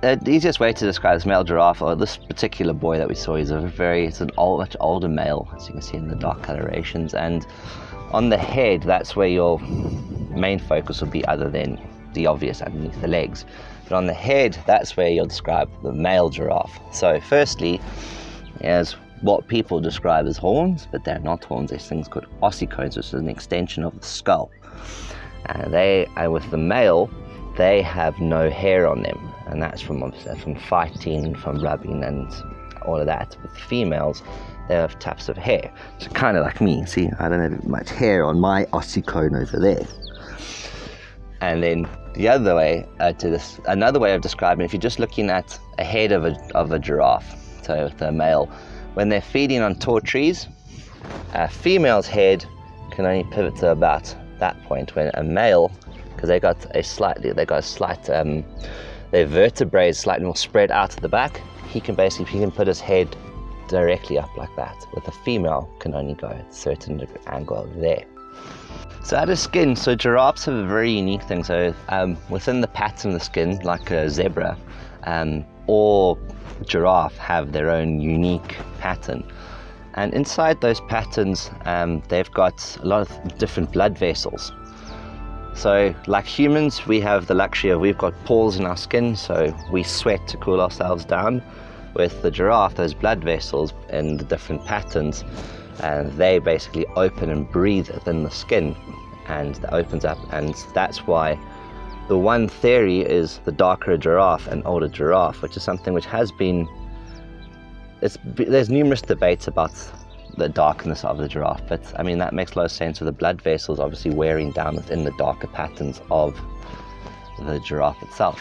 The easiest way to describe this male giraffe, or this particular boy that we saw, it's an much older male, as you can see in the dark colorations, and on the head, that's where your main focus would be, other than the obvious underneath the legs. But on the head, that's where you'll describe the male giraffe. So firstly, as what people describe as horns, but they're not horns. There's things called ossicones, which is an extension of the skull. And with the male, they have no hair on them, and that's from fighting, from rubbing, and all of that. With females, they have tufts of hair. So kind of like me. See, I don't have much hair on my ossicone over there. And then the other way another way of describing, if you're just looking at a head of a giraffe, so with a male, when they're feeding on tall trees, a female's head can only pivot to about that point, when a male, because their vertebrae is slightly more spread out at the back, he can put his head directly up like that. With a female, can only go at a certain angle over there. So out of skin, so giraffes have a very unique thing. So within the pattern of the skin, like a zebra or giraffe, have their own unique pattern. And inside those patterns, they've got a lot of different blood vessels. So like humans, we have the luxury of, we've got pores in our skin, so we sweat to cool ourselves down. With the giraffe, those blood vessels in the different patterns, and they basically open and breathe within the skin, and that opens up, and that's why the one theory is the darker a giraffe, an older giraffe, which is something which has been, there's numerous debates about the darkness of the giraffe, but I mean that makes a lot of sense with the blood vessels obviously wearing down within the darker patterns of the giraffe itself.